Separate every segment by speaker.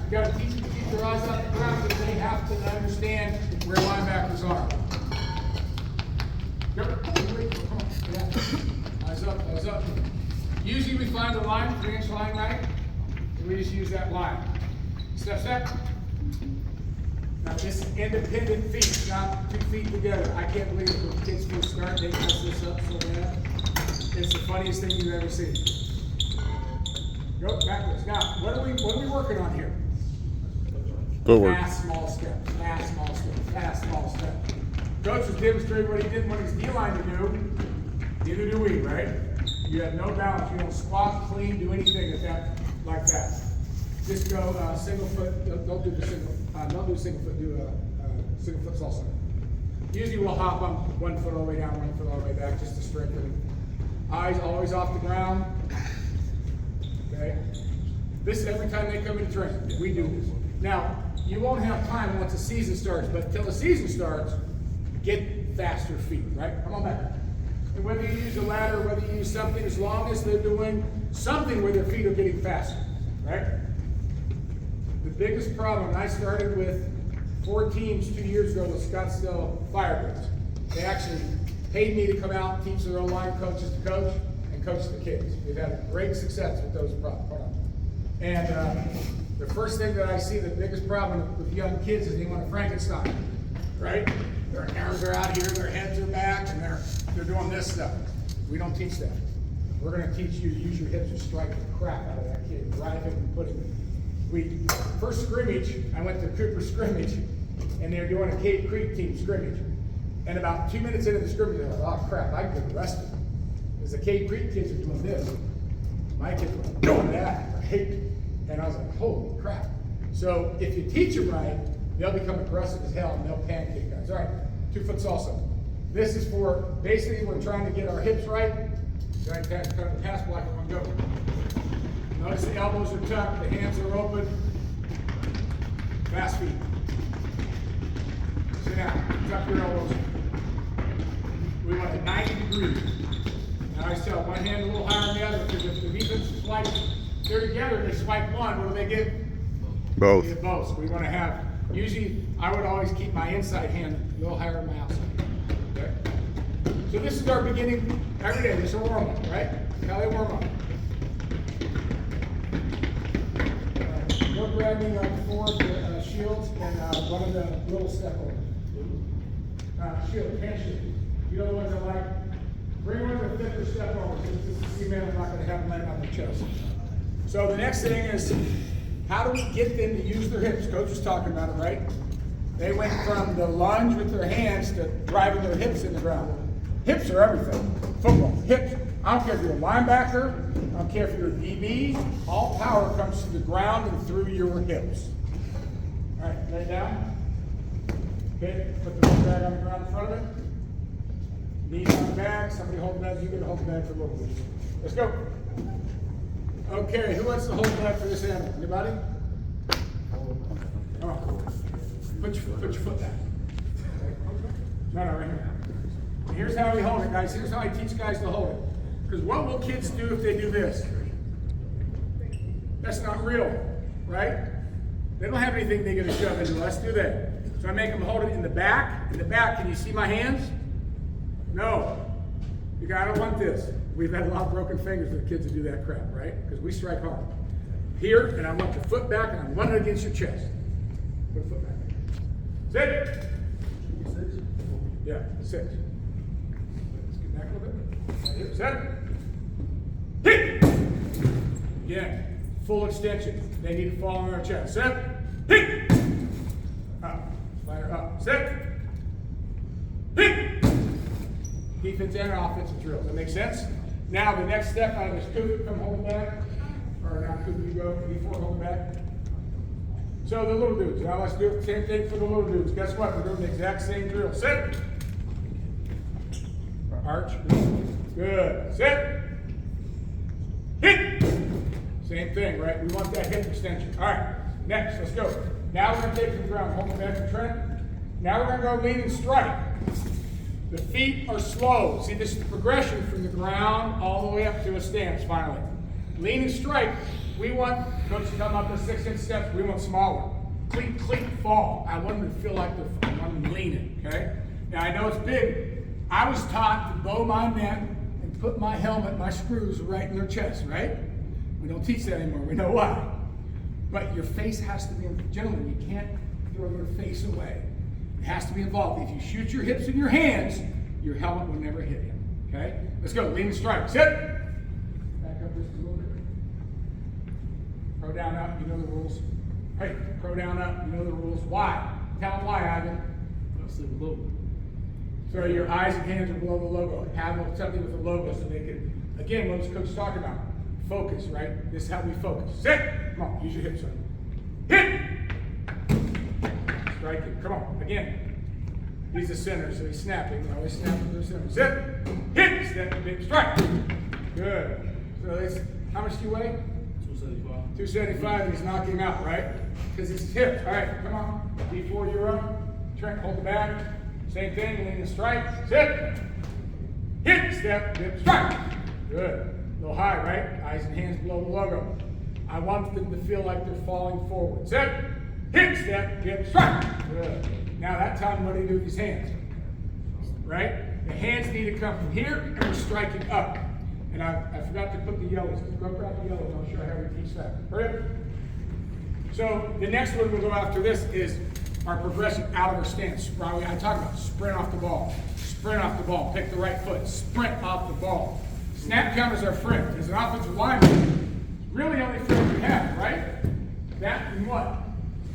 Speaker 1: You got to teach them to keep their eyes off the ground because they have to understand where linebackers are. Yep. Come on. Yeah. Eyes up, eyes up. Usually we find the line, 3-inch line right, and we just use that line. Step, step. Now this is independent feet, not 2 feet together. I can't believe it. When kids first start, they mess this up so bad. It's the funniest thing you've ever seen. Go backwards. Now, what are we working on here?
Speaker 2: Forward.
Speaker 1: Fast, small step. Fast, small step. Fast, small step. Coach has demonstrated what he did when he's D-line to do. Neither do we, right? You have no balance. You don't squat, clean, do anything like that. Just go single foot. Don't do the single. Don't do single foot. Do a single foot salsa. Usually we'll hop on 1 foot all the way down, 1 foot all the way back, just to strengthen. Eyes always off the ground. Okay. This is every time they come into training. We do this. Now you won't have time once the season starts, but till the season starts, get faster feet. Right? Come on back. And whether you use a ladder, whether you use something, as long as they're doing something where their feet are getting faster. Right? The biggest problem, I started with 4 teams 2 years ago with Scottsdale Firebirds. They actually paid me to come out and teach their own line coaches to coach and coach the kids. We've had great success with those problems. And the first thing that I see, the biggest problem with young kids is they want a Frankenstein, right? Their arms are out here, their heads are back, and they're doing this stuff. We don't teach that. We're going to teach you to use your hips to strike the crap out of that kid, drive him and put him. First scrimmage, I went to Cooper scrimmage, and they're doing a Cave Creek team scrimmage. And about 2 minutes into the scrimmage, they're like, oh crap, I could get arrested. Because the Cave Creek kids are doing this. My kids were doing that, right? And I was like, holy crap. So if you teach them right, they'll become aggressive as hell and they'll pancake guys. All right, 2 foot salsa. This is for, basically we're trying to get our hips right. Trying to kind of pass block in one go. Notice the elbows are tucked, the hands are open. Fast feet. Sit down, tuck your elbows. We want it 90 degrees. Now I tell one hand a little higher than the other because if the defense swipes, they're together, they swipe one, what do they get?
Speaker 2: Both.
Speaker 1: They get both. So we want to have, usually I would always keep my inside hand a little higher than my outside. Okay? So this is our beginning every day. This is a warm up, right? How they warm up. Go grab me like 4 of the shields and one of the little step overs. Shield, hand shield. You know the ones I like? Bring one of the thicker step overs. This is a female, I'm not going to have them land on the chest. So the next thing is, how do we get them to use their hips? Coach was talking about it, right? They went from the lunge with their hands to driving their hips in the ground. Hips are everything. Football, hips. I don't care if you're a linebacker, I don't care if you're a DB, all power comes to the ground and through your hips. All right, lay down. Okay, put the bag on the ground in front of it. Knees on the bag, somebody hold the bag, you're gonna hold the bag for a little bit. Let's go. Okay, who wants to hold the bag for this animal? Anybody? Come on. Put your foot down. No, right here. Here's how we hold it, guys. Here's how I teach guys to hold it. Because what will kids do if they do this? That's not real, right? They don't have anything they're going to shove into us, do they? So I make them hold it in the back. In the back, can you see my hands? No. I don't want this. We've had a lot of broken fingers for the kids to do that crap, right? Because we strike hard. Here, and I want the foot back, and I want it against your chest. Put a foot back. Sit. 6? Yeah, 6. Let's get back a little bit. Right here, set. Hit. Again, full extension. They need to fall on their chest. Set. Hit. Up. Slider up. Set. Hit. Defense and offensive drills. That makes sense? Now the next step out of this coop, come hold it back. Or not coop, you go before, hold it back. So the little dudes. Now let's do the same thing for the little dudes. Guess what? We're doing the exact same drill. Sit. Arch. Good. Sit. Hit. Same thing, right? We want that hip extension. All right. Next, let's go. Now we're going to take it to the ground. Hold it back to Trent. Now we're going to go lean and strike. The feet are slow. See, this is the progression from the ground all the way up to a stance finally. Lean and strike. we want, coach to come up the 6-inch steps, we want smaller. Cleat fall. I want them to feel like I want them leaning, okay? Now I know it's big. I was taught to bow my neck and put my helmet, my screws right in their chest, right? We don't teach that anymore, we know why. But your face has to be, gentlemen, you can't throw your face away. It has to be involved. If you shoot your hips in your hands, your helmet will never hit you, okay? Let's go, lean and strike, sit. Back up just a little bit. Pro down, up, you know the rules. Hey, pro down, up, you know the rules. Why? Tell them why, Ivan. So your eyes and hands are below the logo. Have something with the logo so they can, again, what was Coach talking about? Focus, right? This is how we focus. Sit! Come on, use your hips. Hit! Strike it. Come on, again. He's the center, so he's snapping. Always snapping to the center. Sit! Hit! Step, big strike. Good. So this, how much do you weigh? 275. 275, and he's knocking him out, right? Because it's hips. All right, come on. D4, you're up. Trent, hold the back. Same thing, lean and strike. Sit. Hit, step, dip, strike. Good. A little high, right? Eyes and hands below the logo. I want them to feel like they're falling forward. Sit. Hit, step, dip, strike. Good. Now that time, what do you do with these hands? Right? The hands need to come from here, and we're striking up. And I forgot to put the yellows. Go grab the yellows. I'll show you how we teach that. Hurry up. So the next one we'll go after this is our progression out of our stance. I talk about sprint off the ball. Sprint off the ball. Pick the right foot. Sprint off the ball. Snap count is our friend. As an offensive lineman, really only friend we have, right? That and what?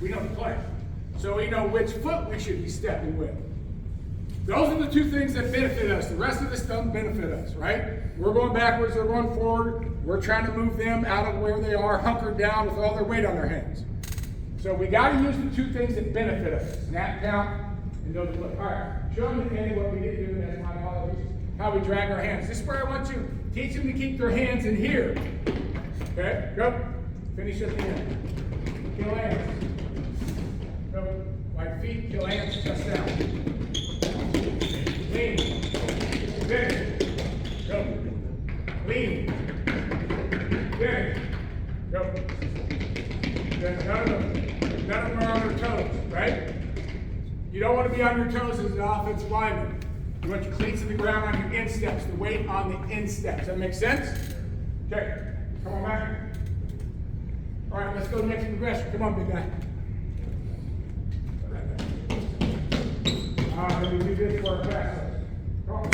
Speaker 1: We don't play. So we know which foot we should be stepping with. Those are the two things that benefit us. The rest of this doesn't benefit us, right? We're going backwards, they're going forward. We're trying to move them out of where they are, hunkered down with all their weight on their hands. So we got to use the two things that benefit us. Snap count and know the look. All right, show them Andy what we did do, that's my apologies. How we drag our hands. This is where I want you. Teach them to keep their hands in here. Okay, go. Finish at the end. Kill hands. Go. Right feet, kill hands, chest down. Lean. Finish. Go. Lean. Finish. Go. None of them are on their toes, right? You don't want to be on your toes as an offensive lineman. You want your cleats in the ground on your insteps, the weight on the insteps. Does that make sense? Okay, come on back. All right, let's go to the next progression. Come on, big guy. We do this for our back. Come on.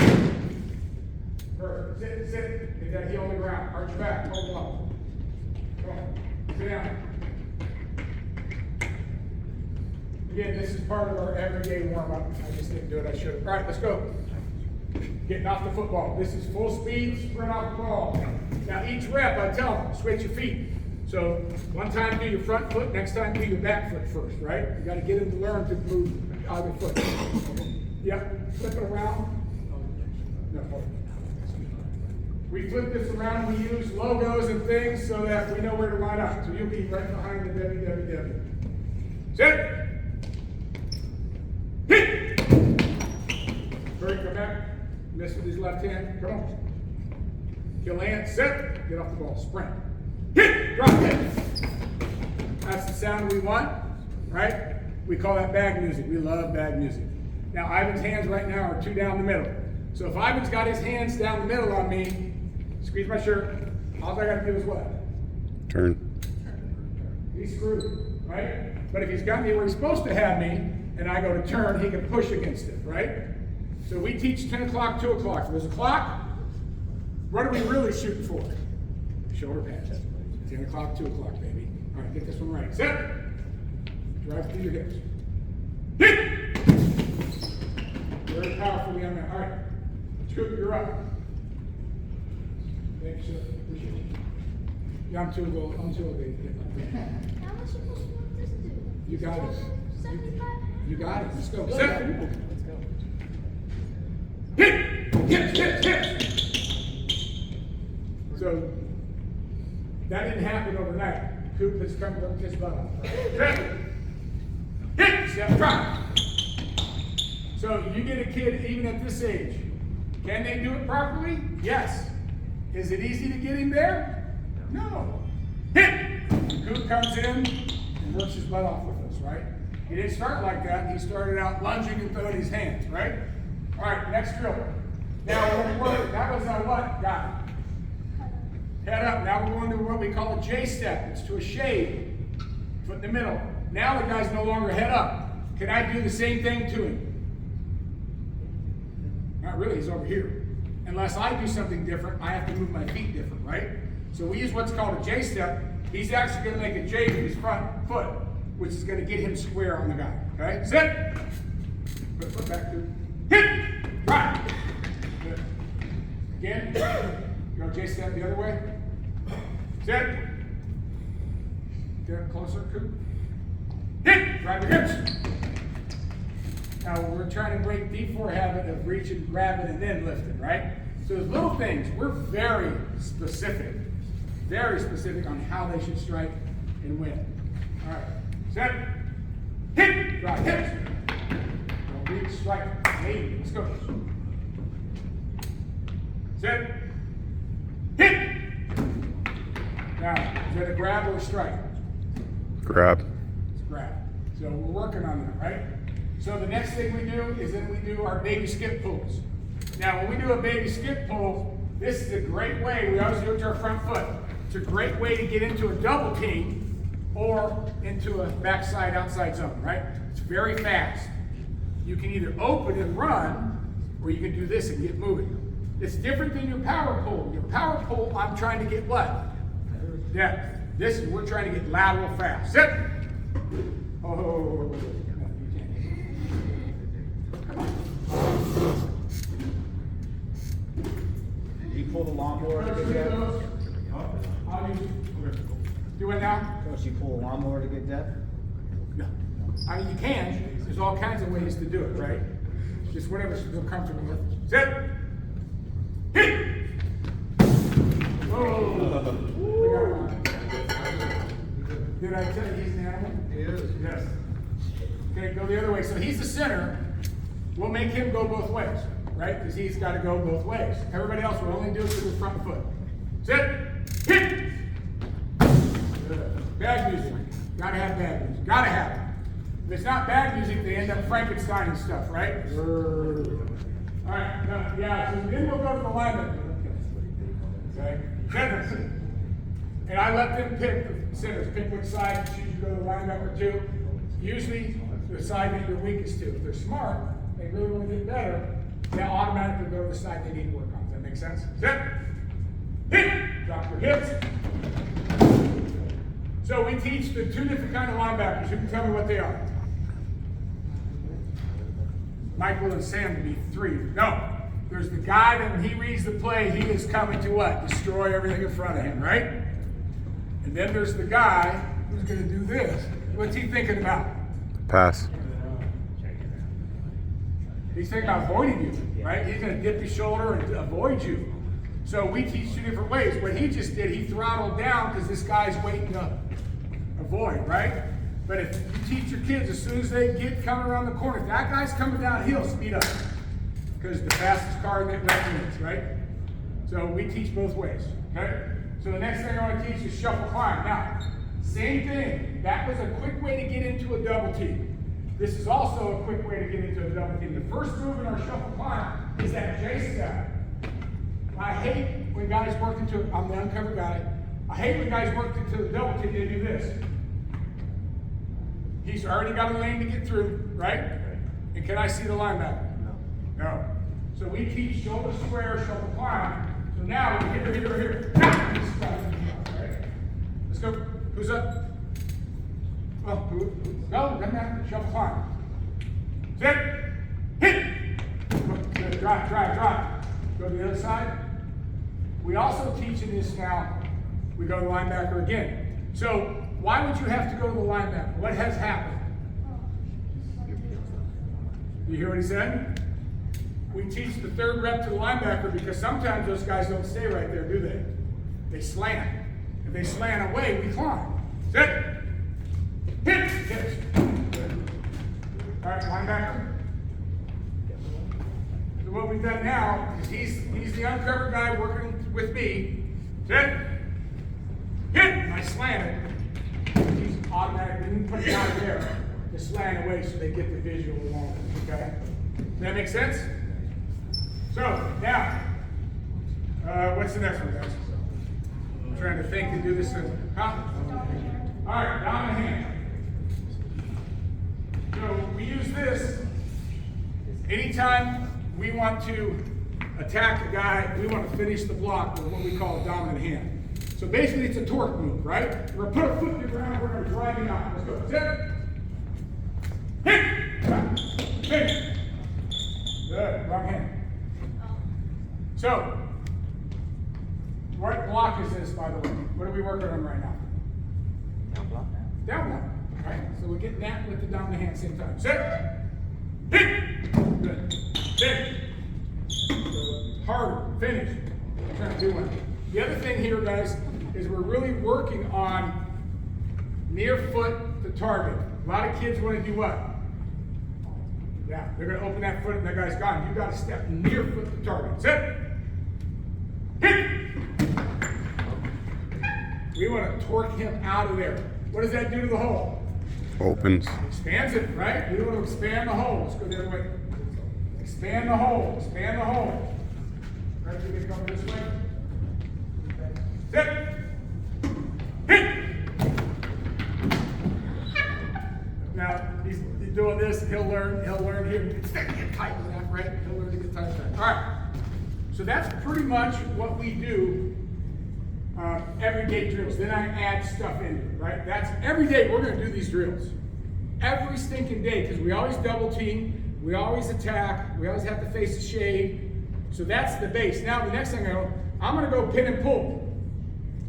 Speaker 1: Perfect. Sit. Get that heel on the ground. Arch your back. Hold on. Come on. Sit down. Again, this is part of our everyday warm-up. I just didn't do it. I should have. All right, let's go. Getting off the football. This is full speed, sprint off the ball. Now each rep, I tell them, switch your feet. So one time do your front foot, next time do your back foot first, right? You got to get them to learn to move either foot. Yep, flip it around. No, we flip this around, we use logos and things so that we know where to line up. So you'll be right behind the www. Sit. Hit! Hurry, come back. Miss with his left hand. Come on. Kill hand. Set. Get off the ball. Sprint. Hit! Drop it. That's the sound we want, right? We call that bag music. We love bag music. Now, Ivan's hands right now are two down the middle. So if Ivan's got his hands down the middle on me, squeeze my shirt, all I got to do is what?
Speaker 2: Turn.
Speaker 1: He's screwed, right? But if he's got me where he's supposed to have me, and I go to turn, he can push against it, right? So we teach 10 o'clock, 2 o'clock. If there's a clock, what are we really shooting for? Shoulder pads. 10 o'clock, 2 o'clock, baby. All right, get this one right. Set. Drive through your hips. Hit! Very powerfully on that. All right. Scoop, you're up. Thanks, sir. Appreciate it. Yeah, I'm too old.
Speaker 3: How much are you supposed to want this to do?
Speaker 1: You got it.
Speaker 3: 75?
Speaker 1: You got it. Let's go. Set. Let's go. Hit! Hit! So, that didn't happen overnight. Coop has come from his butt off. Set. Hit! Step, drop. So, you get a kid even at this age. Can they do it properly? Yes. Is it easy to get him there? No. hit. Coop comes in and works his butt off with us, right? He didn't start like that. He started out lunging and throwing his hands, right? All right, next drill. Now, that was our what? Got it. Head up. Now we're going to what we call a J step. It's to a shade. Foot in the middle. Now the guy's no longer head up. Can I do the same thing to him? Not really, he's over here. Unless I do something different, I have to move my feet different, right? So we use what's called a J step. He's actually going to make a J with his front foot, which is going to get him square on the guy. Okay? Sit. Put foot back to hit. Right. Good. Again. Go J step the other way. Sit. Get closer, Coop. Hit. Drive your hips. Now we're trying to break D4 habit of reaching, grabbing, and then lifting, right? So those little things, we're very specific on how they should strike and win. All right, set, hit, drive, hips. Don't reach, strike, maybe, let's go. Set, hit. Now, is that a grab or a strike?
Speaker 2: Grab.
Speaker 1: It's grab. So we're working on that, right? So the next thing we do is then we do our baby skip pulls. Now when we do a baby skip pull, this is a great way, we always do it to our front foot. It's a great way to get into a double team or into a backside outside zone, right? It's very fast. You can either open and run, or you can do this and get moving. It's different than your power pull. Your power pull, I'm trying to get what? Depth. This is, we're trying to get lateral fast. Sit. Oh.
Speaker 4: Do you pull the lawnmower to get depth?
Speaker 1: Do it now?
Speaker 4: Coach, you pull the lawnmower to get depth?
Speaker 1: No. I mean, you can. There's all kinds of ways to do it, right? Just whatever you feel comfortable with. Sit. Hit. Oh. Did I tell you he's an animal?
Speaker 4: He is.
Speaker 1: Yes. Okay, go the other way. So he's the center. We'll make him go both ways, right? Because he's got to go both ways. Everybody else will only do it with his front foot. Sit. Hit. Good. Bag music. Gotta have bag music. Gotta have it. If it's not bag music, they end up Frankenstein and stuff, right? All right. Now, yeah. So then we'll go to the lineman. Okay. Centers. And I let them pick the centers. Pick which side you choose to go to the linebacker to. Usually the side that you're weakest to. If they're smart, they really want to get better, they'll automatically go to the side they need to work on. Does that make sense? Sit. Hit. Drop your hips. So we teach the two different kind of linebackers. You can tell me what they are. Michael and Sam to be three. No. There's the guy that when he reads the play, he is coming to what? Destroy everything in front of him, right? And then there's the guy who's going to do this. What's he thinking about?
Speaker 2: Pass.
Speaker 1: He's thinking about avoiding you, right? He's going to dip his shoulder and avoid you. So we teach two different ways. What he just did, he throttled down because this guy's waiting to avoid, right? But if you teach your kids, as soon as they get coming around the corner, if that guy's coming downhill, speed up. Because the fastest car in that direction is, right? So we teach both ways, okay? So the next thing I want to teach is shuffle climb. Now, same thing. That was a quick way to get into a double team. This is also a quick way to get into a double team. The first move in our shuffle climb is that J step. I hate when guys work into it. I'm the uncovered guy. I hate when guys work into the double team, they do this. He's already got a lane to get through, right? And can I see the linebacker? No. So we teach shoulder square, shuffle climb. So now we're here. Right? Let's go. Who's up? Well, who? Go. Doesn't matter. Shuffle climb. Sit. Hit. Good. Drive. Go to the other side. We also teach in this now. We go to the linebacker again. So why would you have to go to the linebacker? What has happened? You hear what he said? We teach the third rep to the linebacker because sometimes those guys don't stay right there, do they? They slant. If they slant away, we climb. Sit. Hit. Hit. All right, linebacker. So what we've done now is he's the uncovered guy working with me. Sit. Hit. I slant it, he's automatically, we can put it down there to slant away so they get the visual along with it, okay? Does that make sense? So, now, what's the next one, guys? I'm trying to think to do this, huh? All right, dominant hand. So, we use this anytime we want to attack a guy, we want to finish the block with what we call a dominant hand. So basically it's a torque move, right? We're going to put a foot in the ground, we're going to drive him out. Let's go. Zip. Hit. Finish. Good. Wrong hand. So, what block is this, by the way? What are we working on right now?
Speaker 4: Down block now.
Speaker 1: Down block. Right? So we're getting that with the dominant hand same time. Zip. Hit. Good. Finish. Harder, finish. I'm trying to do one. The other thing here, guys, is we're really working on near foot to target. A lot of kids want to do what? Yeah, they're going to open that foot and that guy's gone. You got to step near foot to target. Sit. Hit. We want to torque him out of there. What does that do to the hole?
Speaker 2: Opens.
Speaker 1: Expands it, right? We want to expand the hole. Let's go the other way. Expand the hole. Expand the hole. Right, you can come this way. Sit. Hit. Now he's doing this. He'll learn here. Get tight with that, right? He'll learn to get tight with that. All right. So that's pretty much what we do. Everyday drills. Then I add stuff in it, right? That's every day we're going to do these drills. Every stinking day, because we always double team, we always attack, we always have to face the shade. So that's the base. Now the next thing I'm going to go pin and pull.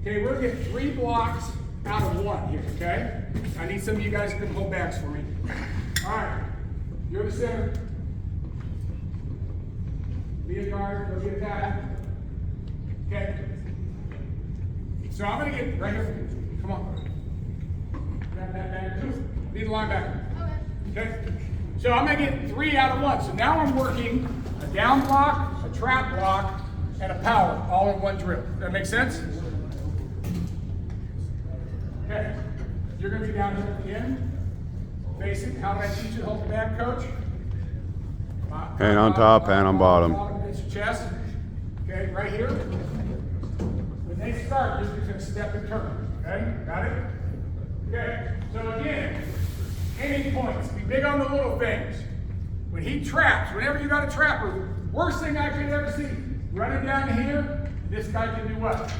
Speaker 1: Okay, we're going to get 3 blocks out of 1 here, okay? I need some of you guys to hold backs for me. All right, you're the center. Be a guard, go get that. Okay. So I'm going to get right here. Come on. Grab that back. Be the linebacker. Okay. So I'm going to get 3 out of 1. So now I'm working a down block, a trap block, and a power all in one drill. Does that make sense? Okay. You're going to be down here at the end. Facing. How did I teach you to hold the back, coach?
Speaker 2: Hand on top, hand on bottom.
Speaker 1: Against your chest. Okay, right here. When they start, you're just going to step and turn. Okay, got it? Okay, so again, aiming points. Be big on the little things. When he traps, whenever you got a trapper, the worst thing I could ever see, running down here, this guy can do what?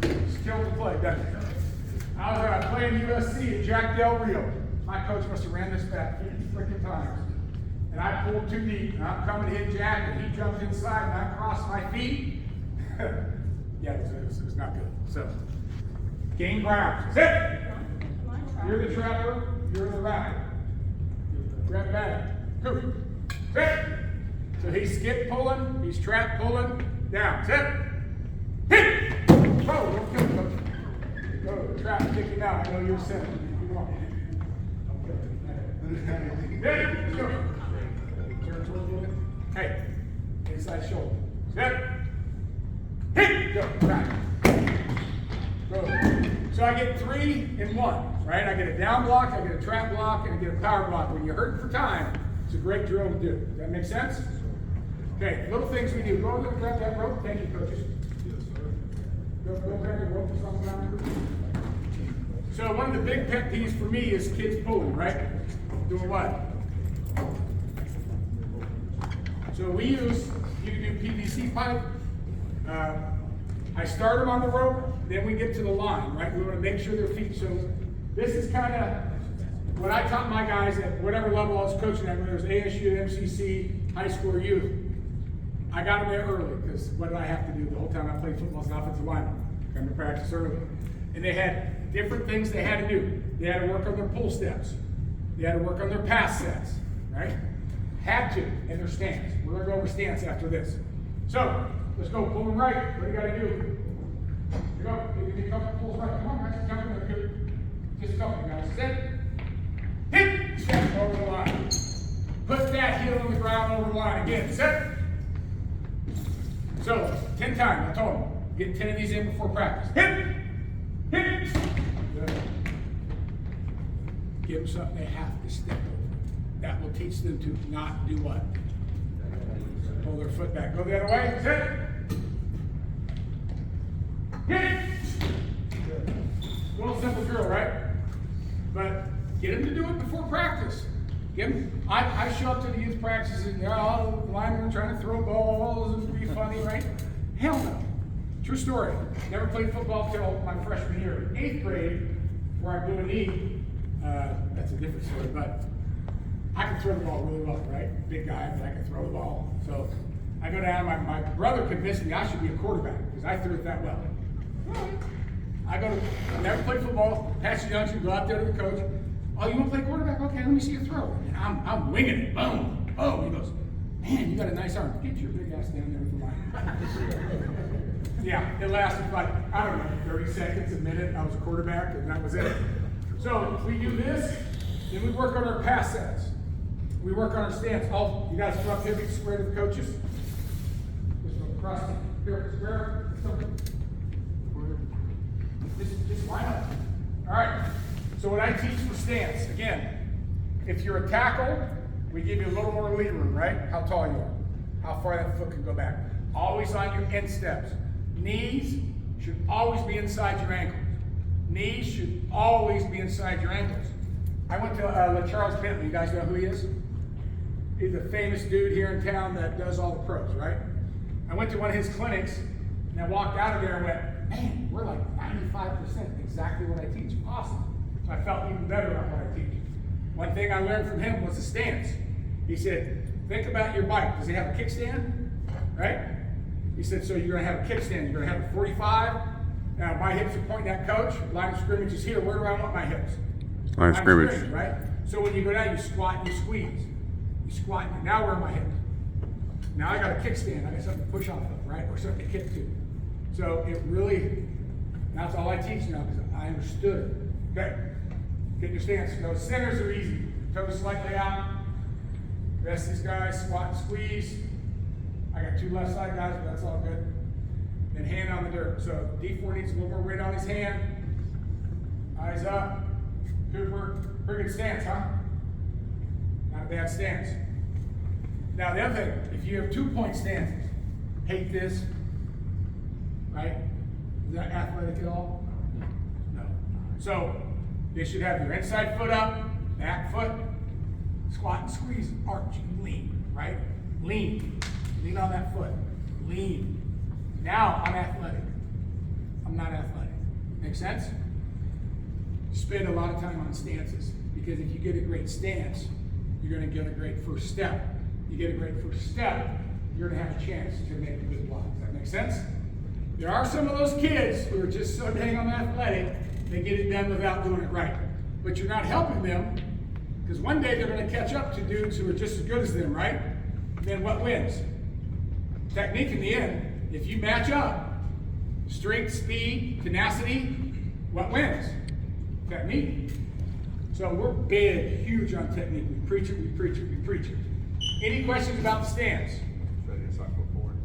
Speaker 1: Just kill the play, doesn't it? I was playing USC at Jack Del Rio. My coach must have ran this back 50 freaking times. And I pulled too deep, and I'm coming to hit Jack, and he jumped inside, and I crossed my feet. Yeah, it was not good. So, gain ground. Sit! You're the trapper, you're the rapper. Grab back. Go. Sit! So he's skip pulling, he's trap pulling, down. Sit! Hit! Oh, don't kill him. Go, trap, kick him out. I know you're center. Come on. Ready? Let's go. Turn towards a little bit. Hey, inside shoulder. Sit! Hit! Go, back. Go. So I get 3 in 1, right? I get a down block, I get a trap block, and I get a power block. When you're hurting for time, it's a great drill to do. Does that make sense? Okay, little things we do. Go over there and grab that rope. Thank you, coaches. Go grab the rope or something around. So one of the big pet peeves for me is kids pulling, right? Doing what? So we use, you can do PVC pipe. I start them on the rope, then we get to the line, right? We want to make sure their feet. So this is kind of what I taught my guys at whatever level I was coaching at, whether it was ASU, MCC, high school, or youth. I got them there early because what did I have to do the whole time I played football as an offensive lineman? Come to practice early. And they had different things they had to do. They had to work on their pull steps. They had to work on their pass sets, right? Had to, and their stance. We're going to go over stance after this. So, let's go, pull them right. What do you got to do? You go, give me a couple pulls right. Come on, guys, jump in there. Just a couple, guys. Sit. Hit. Step over the line. Put that heel on the ground over the line. Again, set. So, 10 times, I told them. Get 10 of these in before practice. Hit. give them something they have to step over. That will teach them to not do what? Pull their foot back. Go the other way. Sit. Hit it. Little simple drill, right? But get them to do it before practice. Give them. I show up to the youth practices and they're all linemen trying to throw balls and be funny, right? Hell no. True story. Never played football till my freshman year. 8th grade, where I blew a knee. That's a different story, but I can throw the ball really well, right? Big guy, but I can throw the ball. So I go down, my brother convinced me I should be a quarterback because I threw it that well. I never played football. Pastor Johnson, go out there to the coach. Oh, you want to play quarterback? Okay, let me see you throw. And I'm winging it. Boom. Oh, he goes, man, you got a nice arm. Get your big ass down there with the line. Yeah, it lasted like, I don't know, 30 seconds, a minute. I was a quarterback, and that was it. So we do this, then we work on our pass sets. We work on our stance. Oh, you guys come up here, be square to the coaches. Just go across here, square. Just line up. All right. So what I teach for stance, again, if you're a tackle, we give you a little more lead room, right? How tall you are, how far that foot can go back. Always on your insteps. Knees should always be inside your ankles. Knees should always be inside your ankles. I went to Charles Bentley. You guys know who he is? He's a famous dude here in town that does all the pros, right? I went to one of his clinics, and I walked out of there and went, man, we're like 95% exactly what I teach. Awesome. So I felt even better about what I teach. One thing I learned from him was the stance. He said, think about your bike. Does it have a kickstand? Right? He said, so you're going to have a kickstand. You're going to have a 45. Now, my hips are pointing at coach. Line of scrimmage is here. Where do I want my hips?
Speaker 2: Line of scrimmage.
Speaker 1: Right? So when you go down, you squat and you squeeze. You squat. Now where are my hips? Now I got a kickstand. I got something to push off of, right? Or something to kick to. So it really, that's all I teach now because I understood it. Okay? Get your stance. Those centers are easy. Toes slightly out. Rest these guys, squat and squeeze. I got 2 left side guys, but that's all good. And hand on the dirt. So D4 needs a little more weight on his hand. Eyes up. Cooper, pretty good stance, huh? Not a bad stance. Now the other thing, if you have 2-point stances, hate this, right? Is that athletic at all? No. So they should have your inside foot up, back foot, squat and squeeze, arch, lean, right? Lean. Lean on that foot. Lean. Now I'm athletic. I'm not athletic. Make sense? Spend a lot of time on stances because if you get a great stance, you're going to get a great first step. You get a great first step, you're going to have a chance to make a good block. Does that make sense? There are some of those kids who are just so dang on athletic, they get it done without doing it right. But you're not helping them because one day they're going to catch up to dudes who are just as good as them, right? And then what wins? Technique in the end. If you match up, strength, speed, tenacity, what wins? Technique. So we're big, huge on technique. We preach it, we preach it, we preach it. Any questions about the stance?
Speaker 5: Inside foot forward.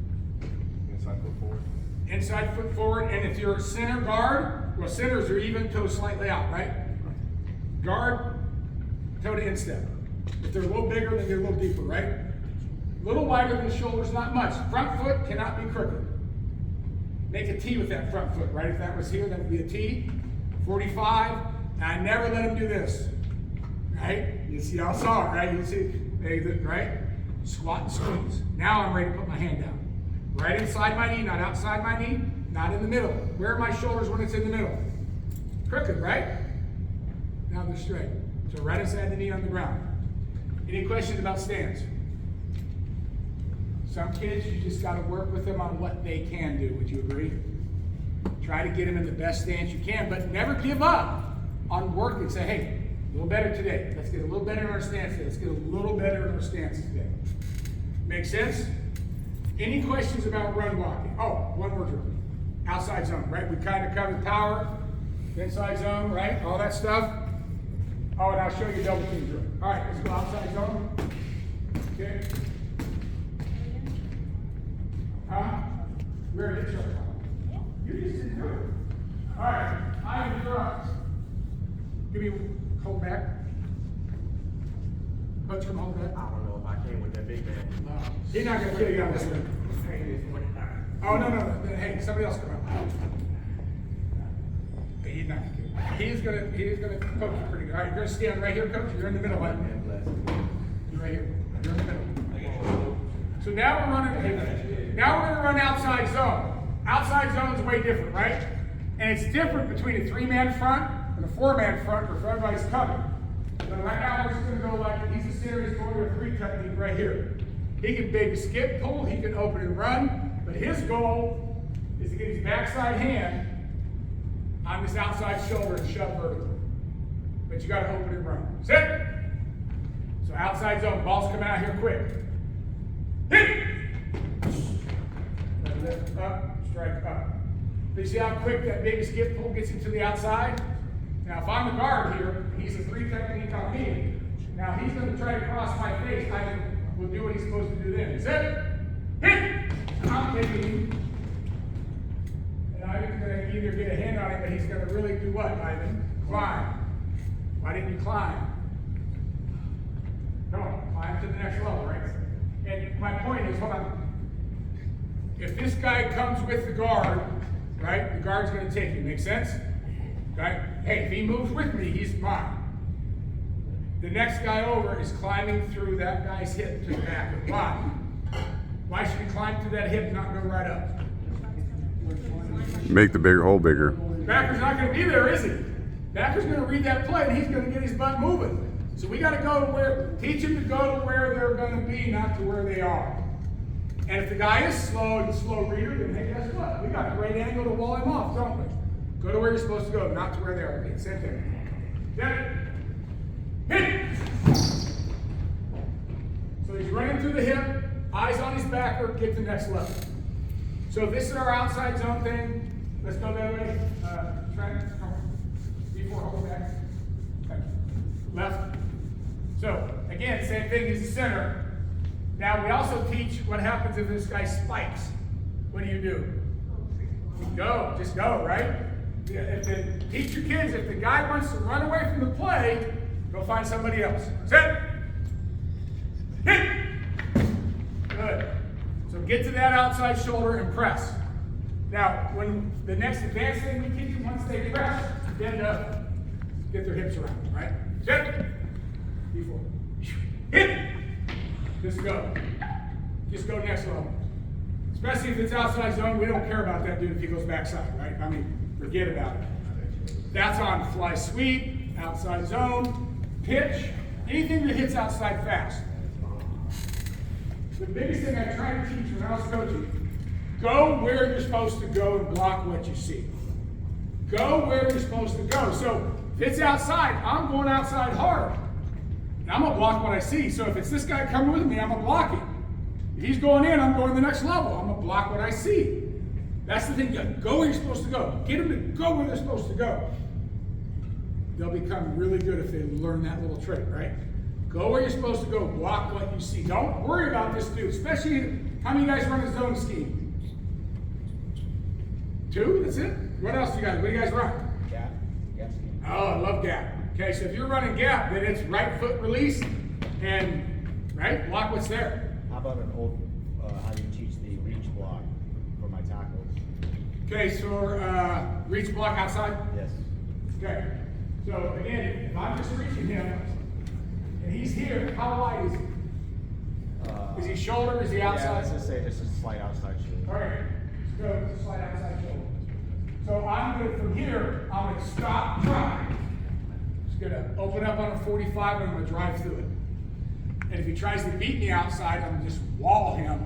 Speaker 5: Inside foot forward.
Speaker 1: Inside foot forward, and if you're a center guard, well, centers are even, toes slightly out, right? Guard, toe to instep. If they're a little bigger, then they're a little deeper, right? A little wider than the shoulders, not much. Front foot cannot be crooked. Make a T with that front foot, right? If that was here, that would be a T. 45, and I never let them do this, right? You see, y'all saw it, right? You see, right? Squat and squeeze. Now I'm ready to put my hand down. Right inside my knee, not outside my knee, not in the middle. Where are my shoulders when it's in the middle? Crooked, right? Now they're straight. So right inside the knee on the ground. Any questions about stance? Some kids, you just got to work with them on what they can do. Would you agree? Try to get them in the best stance you can, but never give up on working. Say, hey, a little better today. Let's get a little better in our stance today. Let's get a little better in our stance today. Make sense? Any questions about run blocking? Oh, one more drill. Outside zone, right? We kind of covered power, inside zone, right? All that stuff. Oh, and I'll show you double team drill. All right, let's go outside zone. Okay. Huh? Where did it show? You just didn't do it. All right, I am drugs. Give me, hold back. Coach, come hold that.
Speaker 5: I don't know if I can with that big man.
Speaker 1: He's not gonna kill you on this one. Oh, no. Hey, somebody else come out. He's not gonna kill you. He's gonna coach you pretty good. All right, you're gonna stand right here, coach. You're in the middle, right? You're right here. You're in the middle. So now we're gonna run outside zone. Outside zone is way different, right? And it's different between a 3-man front and a 4-man front where everybody's covered. But right now we're just gonna go like, he's a series going to a 3 technique right here. He can big skip pull, he can open and run, but his goal is to get his backside hand on this outside shoulder and shove vertical. But you gotta open and run. Sit! So outside zone, balls come out here quick. Hit! Lift up, strike up. You see how quick that big skip pull gets him to the outside? Now if I'm the guard here, he's a 3 technique on me. Now he's gonna try to cross my face. I will do what he's supposed to do then. Sit! Hit! I'm taking him. And Ivan's gonna either get a hand on him, but he's gonna really do what, Ivan? Climb. Why didn't you climb? Come on, climb to the next level, right? And my point is, hold on. If this guy comes with the guard, right, the guard's gonna take him, make sense? Right? Hey, if he moves with me, he's mine. The next guy over is climbing through that guy's hip to the back. Why? Why should he climb through that hip and not go right up?
Speaker 2: Make the bigger hole bigger.
Speaker 1: Backer's not gonna be there, is he? Backer's gonna read that play and he's gonna get his butt moving. So we gotta go to where, teach him to go to where they're gonna be, not to where they are. And if the guy is slow and slow reader, then hey, guess what? We got a great angle to wall him off, don't we? Go to where you're supposed to go, not to where they are. Okay, same thing. Get it. Hit! So he's running through the hip, eyes on his backer, get to the next level. So if this is our outside zone thing, let's go that way. Trent, come on. Before, hold back. Okay. Left. So again, same thing as the center. Now we also teach what happens if this guy spikes. What do? Go, just go, right? Teach your kids, if the guy wants to run away from the play, go find somebody else. Sit! Hit! Good. So get to that outside shoulder and press. Now, when the next advanced thing we teach them, once they press, bend up, get their hips around, right? Sit! Before. Hit! Just go. Just go next level. Especially if it's outside zone, we don't care about that dude if he goes backside, right? I mean, forget about it. That's on fly sweep, outside zone, pitch, anything that hits outside fast. The biggest thing I tried to teach when I was coaching, go where you're supposed to go and block what you see. Go where you're supposed to go. So if it's outside, I'm going outside hard. And I'm gonna block what I see. So if it's this guy coming with me, I'm gonna block him. If he's going in, I'm going to the next level. I'm gonna block what I see. That's the thing, go where you're supposed to go. Get them to go where they're supposed to go. They'll become really good if they learn that little trick, right? Go where you're supposed to go, block what you see. Don't worry about this dude, especially how many guys run a zone scheme? 2, that's it? What else do you guys, what do you guys run?
Speaker 4: Gap. Gap scheme.
Speaker 1: Oh, I love gap. Okay, so if you're running gap, then it's right foot release and, right, block what's there.
Speaker 4: How about an old, how do you teach the reach block for my tackles?
Speaker 1: Okay, so reach block outside?
Speaker 4: Yes.
Speaker 1: Okay, so again, if I'm just reaching him, and he's here, how wide is he? Is he shoulder, is he outside?
Speaker 4: Yeah, let's just say just a slight outside shoulder.
Speaker 1: All right, let's go to slide outside shoulder. So I'm going to, from here, I'm going to stop, drive. Just going to open up on a 45 and I'm going to drive through it. And if he tries to beat me outside, I'm going to just wall him,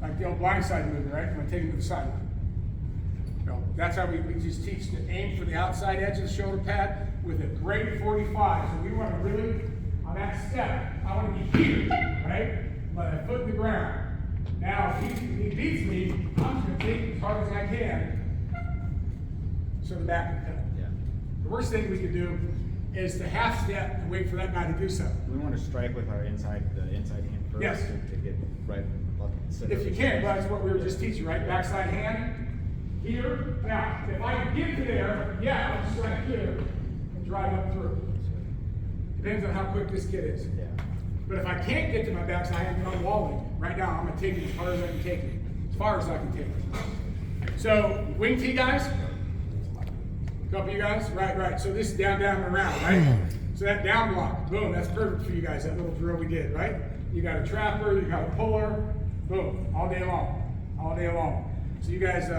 Speaker 1: like the old blindside movie, right? I'm going to take him to the sideline. So that's how we just teach to aim for the outside edge of the shoulder pad with a great 45. So we want to really, on that step, I want to be here, right? Let my foot in the ground. Now, if he beats me, I'm just going to take it as hard as I can so the back can cut.
Speaker 4: Yeah.
Speaker 1: The worst thing we could do is to half step and wait for that guy to do something.
Speaker 4: We want to strike with our inside hand first.
Speaker 1: Yes.
Speaker 4: To get right up.
Speaker 1: If you can, that's what we were just teaching, right? Backside hand. Here. Now, if I can get to there, yeah, I'll strike here and drive up through. Depends on how quick this kid is.
Speaker 4: Yeah.
Speaker 1: But if I can't get to my backside, I'm walling. Right now, I'm gonna take it as hard as I can take it. As far as I can take it. So, wing tee guys? A couple of you guys? Right. So this is down, down, and around, right? So that down block, boom, that's perfect for you guys, that little drill we did, right? You got a trapper, you got a puller, boom, all day long. So you guys,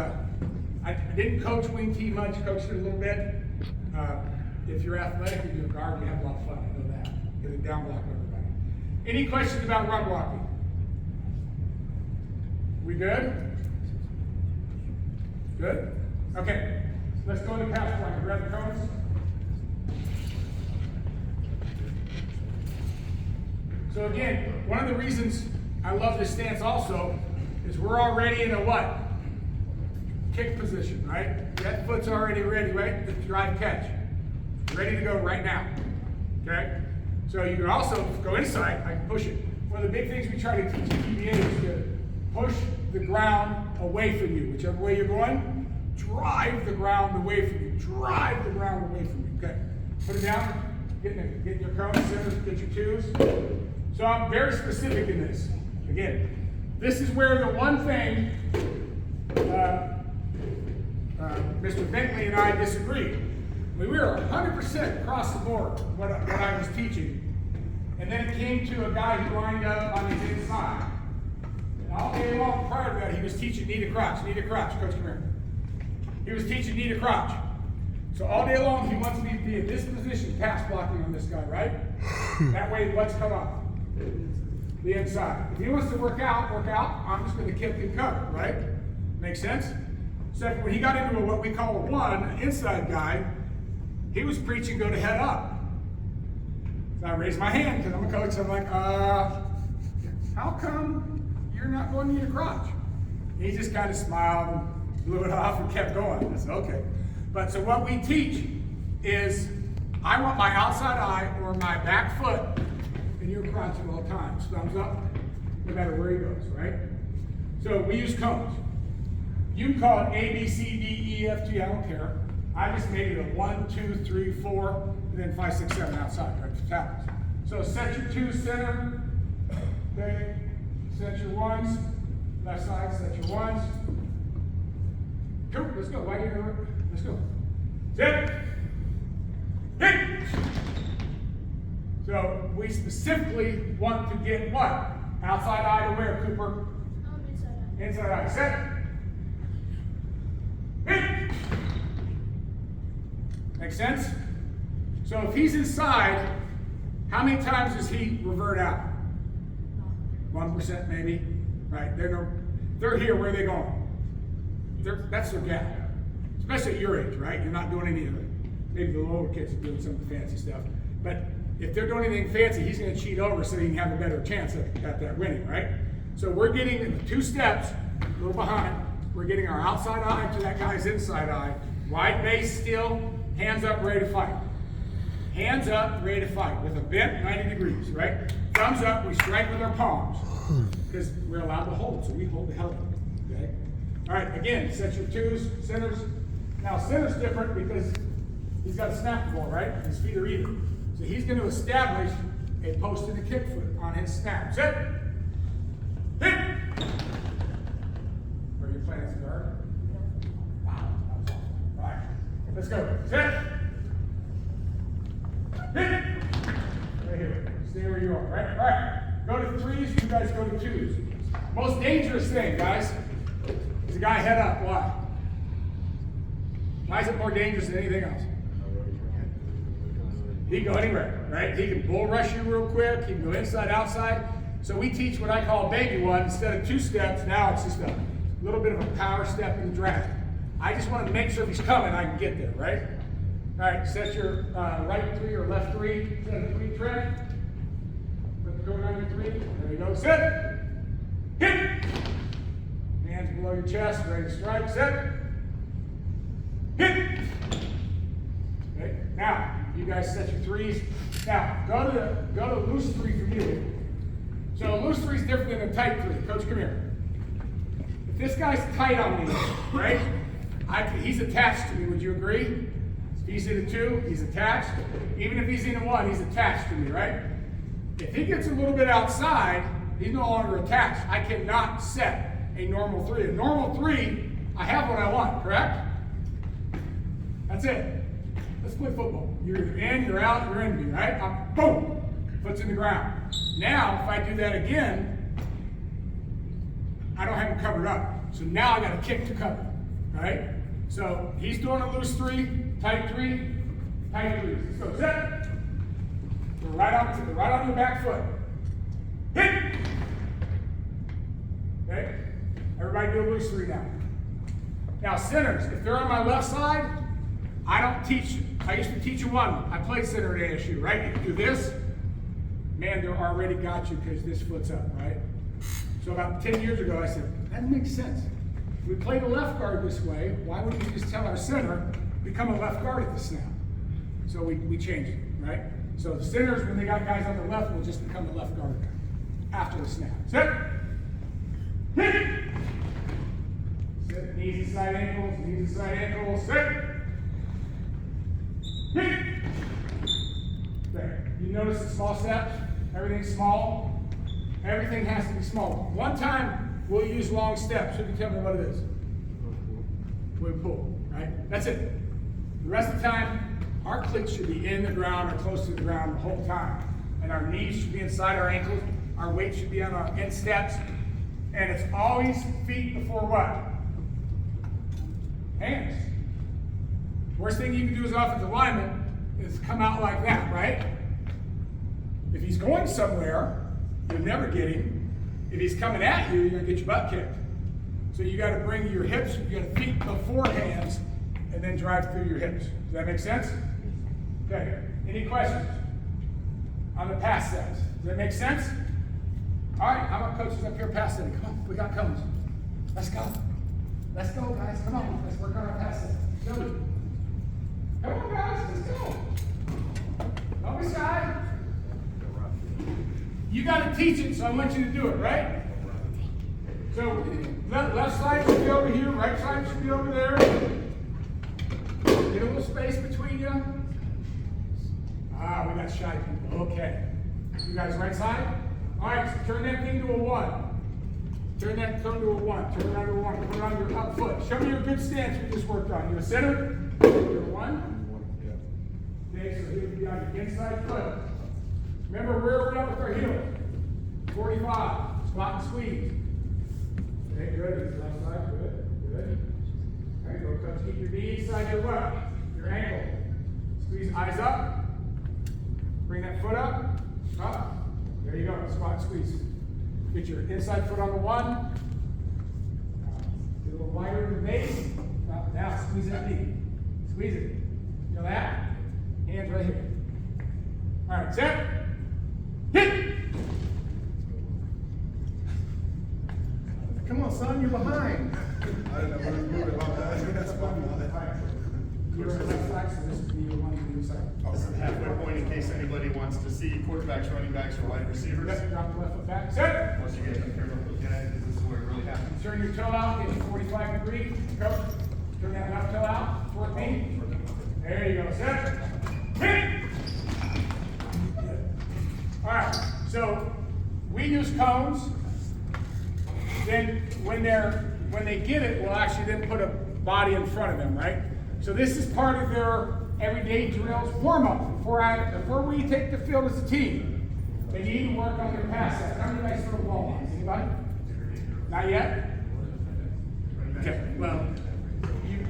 Speaker 1: I didn't coach wing tee much, coached it a little bit. If you're athletic and you're a guard, you have a lot of fun, I know that. Get a down block for everybody. Any questions about run blocking? We good? Good? Okay, let's go to pass block. Grab the cones. So again, one of the reasons I love this stance also is we're already in a what? Kick position, right? That foot's already ready, right? The drive catch. Ready to go right now. Okay? So you can also go inside, I can push it. One of the big things we try to teach in PBA is to push the ground away from you. Whichever way you're going, drive the ground away from you. Drive the ground away from you. Okay. Put it down, get your cones, get your twos. So I'm very specific in this. Again, this is where the one thing Mr. Bentley and I disagreed. We were 100% across the board what I was teaching. And then it came to a guy who lined up on his inside. And all day long prior to that, he was teaching knee to crotch. Coach, come here. He was teaching knee to crotch. So all day long, he wants me to be in this position, pass blocking on this guy, right? That way, what's come up? The inside. If he wants to work out, I'm just going to kick and cover, right? Make sense? Except when he got into what we call a one, an inside guy, he was preaching go to head up. So I raised my hand because I'm a coach. So I'm like, how come you're not going knee to crotch? He just kind of smiled and blew it off and kept going. I said, okay. But so what we teach is I want my outside eye or my back foot in your crotch at all times. Thumbs up, no matter where he goes, right? So we use cones. You can call it A, B, C, D, E, F, G, I don't care. I just made it a 1, 2, 3, 4, and then 5, 6, 7 outside, right? For tackles. So set your twos center. Okay. Set your ones. Left side, set your ones. Cool, let's go. Why are you here? Let's go. Set. Hit. So we specifically want to get what? Outside eye to where, Cooper? Inside eye. Set. Hit. Make sense? So if he's inside, how many times does he revert out? 1% maybe, right? They're here, where are they going? That's their gap. Especially at your age, right? You're not doing any of it. Maybe the lower kids are doing some of the fancy stuff. But if they're doing anything fancy, he's going to cheat over so he can have a better chance at that winning, right? So we're getting 2 steps, a little behind. We're getting our outside eye to that guy's inside eye. Wide base still, hands up, ready to fight. Hands up, ready to fight with a bent 90 degrees, right? Thumbs up, we strike with our palms because we're allowed to hold, so we hold the hell of it, okay? All right, again, set your twos, centers. Now, center's different because he's got a snap ball, right? His feet are even. So he's going to establish a post and a kick foot on his snap. Set. Hit. Are you playing as a guard? Wow, that was awesome. All right, let's go. Set. Hit. Right here. Stay where you are, right? All right. Go to 3s, you guys go to 2s. Most dangerous thing, guys, is a guy head up. Why? Why is it more dangerous than anything else? He can go anywhere, right? He can bull rush you real quick. He can go inside, outside. So we teach what I call a baby one. Instead of 2 steps, now it's just a little bit of a power step and drag. I just want to make sure if he's coming, I can get there, right? All right, set your right 3 or left 3. Set a 3 trick. Put the cone on your 3. There you go. Set. Hit. Hands below your chest, ready to strike. Set. Hit. Okay. Now, you guys set your 3s. Now, go to loose 3 for you. So a loose 3 is different than a tight 3. Coach, come here. If this guy's tight on me, right? He's attached to me. Would you agree? If he's in a 2, he's attached. Even if he's in a 1, he's attached to me, right? If he gets a little bit outside, he's no longer attached. I cannot set a normal 3. A normal 3, I have what I want, correct? That's it. Let's play football. You're either in, you're out, you're in me, right? Boom! Foot's in the ground. Now, if I do that again, I don't have him covered up. So now I got to kick to cover, right? So he's doing a loose 3, tight 3, tight 3. Let's go. Set. We're right on your back foot. Hit. Okay. Everybody do a loose 3 now. Now centers, if they're on my left side, I don't teach. I used to teach you one. I played center at ASU, right? You do this, man, they're already got you because this foot's up, right? So about 10 years ago, I said, that makes sense. If we play the left guard this way, why wouldn't we just tell our center, become a left guard at the snap? So we changed it, right? So the centers, when they got guys on the left, will just become the left guard after the snap. Set. Hit. Set. Knees inside ankles, knees inside ankles. Set. Hit. There. You notice the small steps? Everything's small. Everything has to be small. One time, we'll use long steps. Who can tell me what it is? We pull, right? That's it. The rest of the time, our cleats should be in the ground or close to the ground the whole time. And our knees should be inside our ankles. Our weight should be on our insteps. And it's always feet before what? Hands. Worst thing you can do as offensive lineman is come out like that, right? If he's going somewhere, you'll never get him. If he's coming at you, you're going to get your butt kicked. So you got to bring your hips, you got to feet before hands, and then drive through your hips. Does that make sense? Okay. Any questions on the pass sets? Does that make sense? All right. How about coaches up here pass setting? Come on. We got cones. Let's go. Let's go, guys. Come on. Let's work on our pass set. Show me. Come on, guys. Let's go. Don't be shy. You got to teach it, so I want you to do it, right? So left side should be over here, right side should be over there. Get a little space between you. Ah, we got shy people. Okay. You guys right side? All right, so turn that thing to a 1. Turn that cone to a 1. Turn it around to a 1. Put it on your up foot. Show me your good stance we just worked on. You a center? You're a 1. Okay, so here we got your inside foot. Remember where we're at with our heel. 45. Squat and squeeze. Okay, good. Left side, good. Good. All right, go coach. Keep your knee inside your what? Your ankle. Squeeze eyes up. Bring that foot up. Up. There you go. Squat and squeeze. Get your inside foot on the 1. Get a little wider in the base. Now squeeze that knee. Squeeze it. Feel that? Hands right here. All right, set. Hit!
Speaker 5: Come on, son, you're behind. I didn't know where to move it about that. That's funny.
Speaker 1: You're on the left side, so this is the one on the other side.
Speaker 4: This is the halfway point in case anybody wants to see quarterbacks, running backs, or wide receivers.
Speaker 1: Yep, drop the left foot back. Set!
Speaker 4: Once you get up here, look at it, this is where it really happens.
Speaker 1: Turn your toe out, get to 45 degrees. Go. Turn that left toe out, 14. There you go. Set. Hit! All right, so we use cones. Then when they get it, we'll actually then put a body in front of them, right? So this is part of their everyday drills warm-up before we take the field as a team. They need to work on their pass set. How many guys throw ball lines? Anybody? Not yet? Okay, well,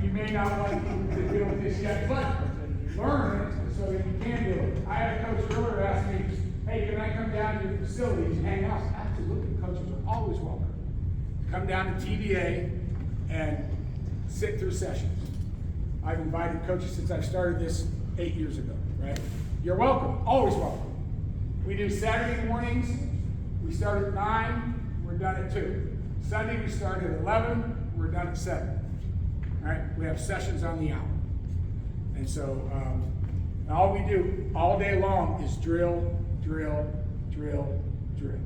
Speaker 1: you may not want to deal with this yet, but learn it so that you can do it. I had a coach earlier ask me, hey, can I come down to your facilities and hang out? Absolutely, coaches are always welcome. Come down to TBA and sit through sessions. I've invited coaches since I started this 8 years ago, right? You're welcome, always welcome. We do Saturday mornings, we start at 9, we're done at 2. Sunday we start at 11, we're done at 7. All right, we have sessions on the hour. And so all we do all day long is drill, drill, drill, drill,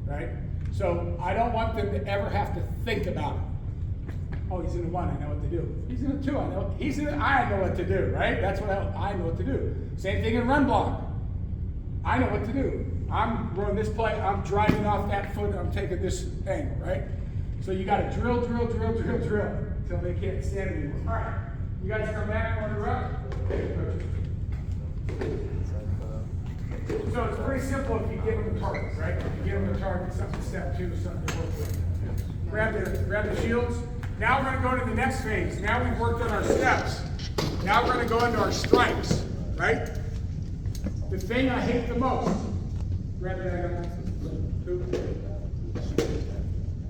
Speaker 1: right? So I don't want them to ever have to think about it. Oh, he's in the 1, I know what to do. He's in the 2, I know. He's in the, I know what to do, right? That's what I know what to do. Same thing in run block. I know what to do. I'm running this play, I'm driving off that foot, I'm taking this angle, right? So you gotta drill until they can't stand anymore. All right, you guys come back, order up. Okay, coaches. So it's pretty simple if you give them a target, right? If you give them a target, something step 2, something to work with. Grab the shields. Now we're gonna go to the next phase. Now we've worked on our steps. Now we're gonna go into our strikes, right? The thing I hate the most. Grab that.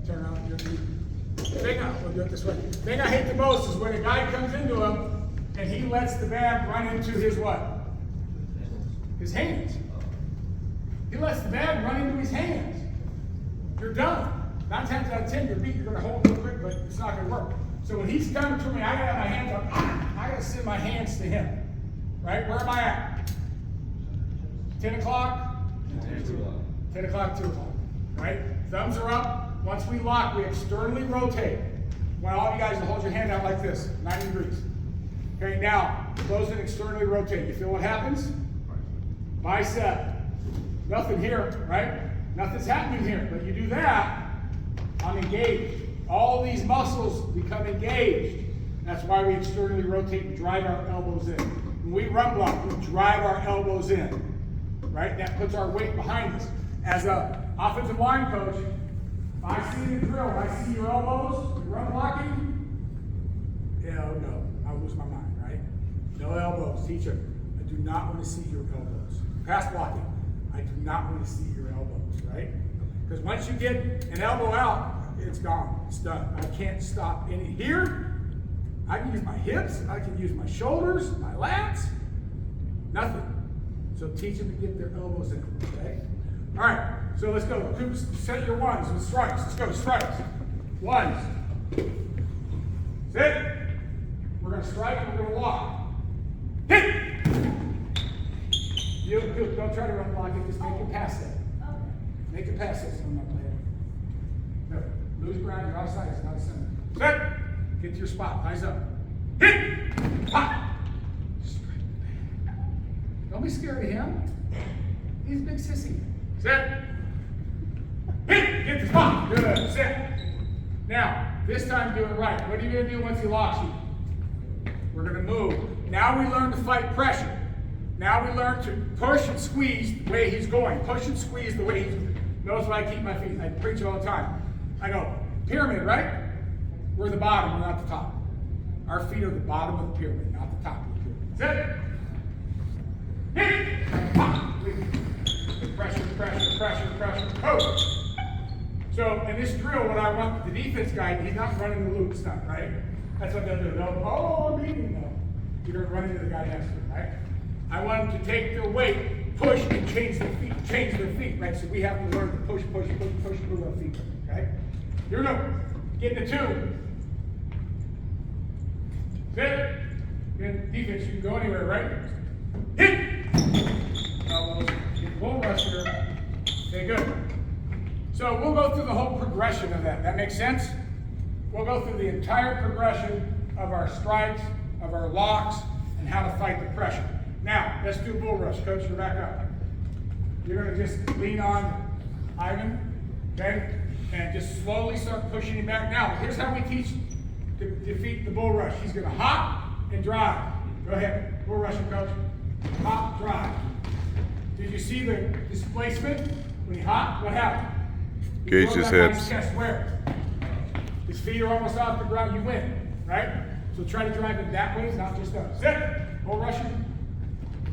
Speaker 1: Turn around. We'll do it this way. The thing I hate the most is when a guy comes into him and he lets the bag run into his what? His hands. He lets the bag run into his hands. You're done. 9 times out of 10, you're beat. You're going to hold it real quick, but it's not going to work. So when he's coming to me, I got to have my hands up. I got to send my hands to him. Right? Where am I at? 10 o'clock? 10 o'clock, 2 o'clock. Right? Thumbs are up. Once we lock, we externally rotate. I want all of you guys to hold your hand out like this, 90 degrees. Okay, now, close and externally rotate. You feel what happens? Bicep. Nothing here, right? Nothing's happening here. But you do that, I'm engaged. All these muscles become engaged. That's why we externally rotate and drive our elbows in. When we run block, we drive our elbows in. Right? That puts our weight behind us. As an offensive line coach, if I see the drill, I see your elbows, you run blocking, no, I'll lose my mind, right? No elbows, teacher. I do not want to see your elbows. Pass blocking, I do not want to see your elbows, right? Because once you get an elbow out, it's gone, it's done. I can't stop any. Here, I can use my hips, I can use my shoulders, my lats, nothing. So teach them to get their elbows in, okay? All right, so let's go. Set your ones with strikes. Let's go, strikes. Ones. Sit. We're going to strike and we're going to lock. Hit! Don't try to run block it, just make it pass that. Make it pass this. I'm not playing. No, lose ground, you're outside, it's not a center. Set! Get to your spot, eyes up. Hit! Pop! Strike the bag. Don't be scared of him. He's a big sissy. Set. Hit! Get the spot. Good. Set. Now, this time do it right. What are you going to do once he locks you? We're going to move. Now we learn to fight pressure. Now we learn to push and squeeze the way he's going. Push and squeeze the way he's going. Notice why I keep my feet. I preach all the time. I go, pyramid, right? We're the bottom, we're not the top. Our feet are the bottom of the pyramid, not the top of the pyramid. Set. Hit! Pop! Pressure, coach. So in this drill, what I want the defense guy, he's not running the loop stuff, right? That's what they'll do. I'm beating them. You're going to run into the guy next to him, right? I want them to take their weight, push, and change their feet, right? So we have to learn to push, move our feet, okay? Here we go. Get in the 2. Sit. In defense, you can go anywhere, right? Hit! Elbows. Get the bull rush here. Okay, good. So we'll go through the whole progression of that. That makes sense? We'll go through the entire progression of our strikes, of our locks, and how to fight the pressure. Now, let's do bull rush. Coach, you're back up. You're going to just lean on Ivan, okay? And just slowly start pushing him back. Now, here's how we teach to defeat the bull rush. He's going to hop and drive. Go ahead. Bull rush him, coach. Hop, drive. Did you see the displacement? When he hopped, what happened?
Speaker 2: Gauge his hips.
Speaker 1: Chest. Where? His feet are almost off the ground. You win, right? So try to drive it that way, not just up. Sit. Bull rush him.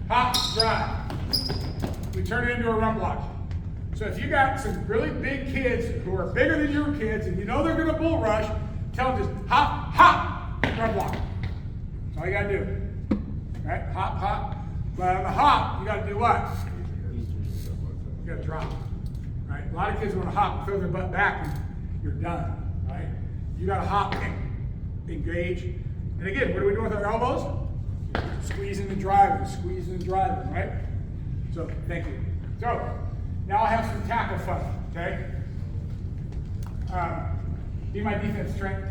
Speaker 1: Hop, drive. We turn it into a run block. So if you got some really big kids who are bigger than your kids and you know they're going to bull rush, tell them just hop, hop, run block. That's all you got to do. Right? Hop, hop. But on the hop, you got to do what? You got to drop. Right? A lot of kids want to hop and throw their butt back and you're done. Right? You got to hop and engage. And again, what are we doing with our elbows? Squeezing and driving, right? So, thank you. So, now I have some tackle fun, okay? Be my defense, Trent.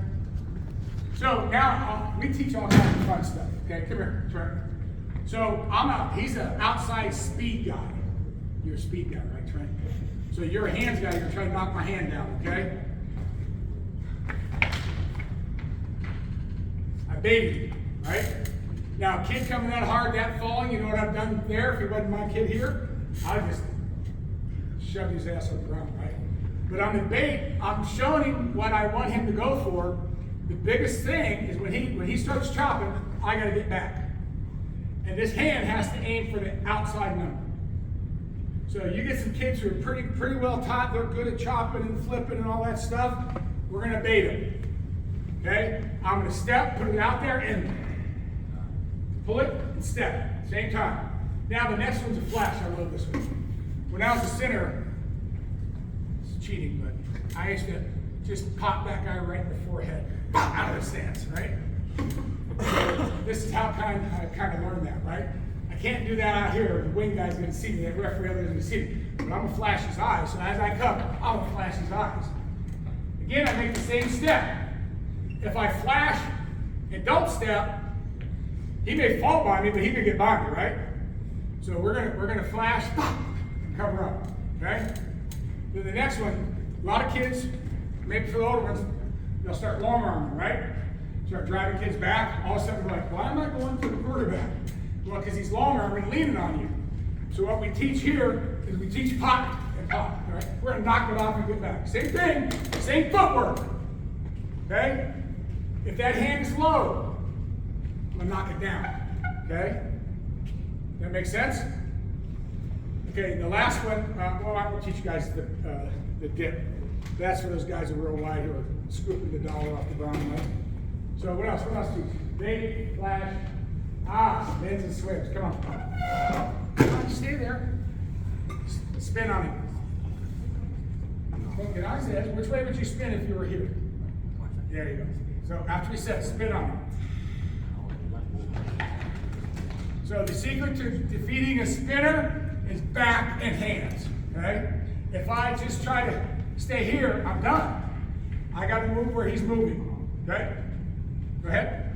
Speaker 1: So, now we teach all kinds of fun stuff, okay? Come here, Trent. So, he's an outside speed guy. You're a speed guy, right, Trent? So you're a hands guy, you're trying to knock my hand down, okay? I baited you, right? Now, a kid coming that hard, that falling, you know what I've done there? If he wasn't my kid here, I'd just shove his ass on the ground, right? But on the bait, I'm showing him what I want him to go for. The biggest thing is when he starts chopping, I gotta get back. And this hand has to aim for the outside number. So you get some kids who are pretty well taught, they're good at chopping and flipping and all that stuff, we're gonna bait them. Okay? I'm gonna step, put it out there, and pull it and step, same time. Now the next one's a flash, I love this one. When I was a center, it's cheating, but I used to just pop that guy right in the forehead, pop out of the stance, right? This is how I kind of learned that, right? I can't do that out here. The wing guy's gonna see me, the referee other's gonna see me. But I'm gonna flash his eyes, so as I come, I'm gonna flash his eyes. Again, I make the same step. If I flash and don't step, he may fall by me, but he may get by me, right? So we're gonna flash, and cover up, okay? Then the next one, a lot of kids, maybe for the older ones, they'll start long arming, right? Start driving kids back, all of a sudden they're like, why am I going to the quarterback? Well, because he's long arming, leaning on you. So what we teach here is we teach pop and pop, right? We're gonna knock it off and get back. Same thing, same footwork, okay? If that hand is low, I'm gonna knock it down, okay? That make sense? Okay, the last one, well, I will teach you guys the dip. That's for those guys who are real wide who are scooping the dollar off the ground, right? So what else? What else do you? Bait, flash, bends and swims. Come on. Come on, stay there. Spin on him. Okay, I said, which way would you spin if you were here? There you go. So after we said, spin on him. So the secret to defeating a spinner is back and hands, okay? If I just try to stay here, I'm done. I got to move where he's moving, okay? Go ahead.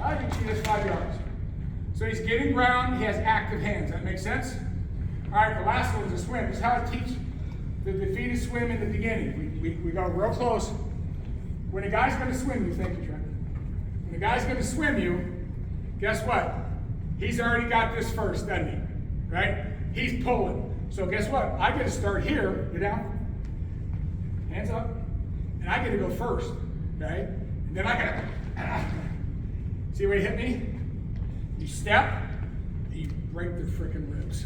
Speaker 1: I can see this 5 yards. So he's getting ground, he has active hands. That makes sense? All right, the last one is a swim. This is how I teach the defeated swim in the beginning. We go real close. When a guy's going to swim you, thank you, Trent. When a guy's going to swim you, guess what? He's already got this first, doesn't he? Right? He's pulling. So guess what? I get to start here, get down, hands up, and I get to go first, okay? And then I gotta, see where you hit me? You step, and you break their freaking ribs.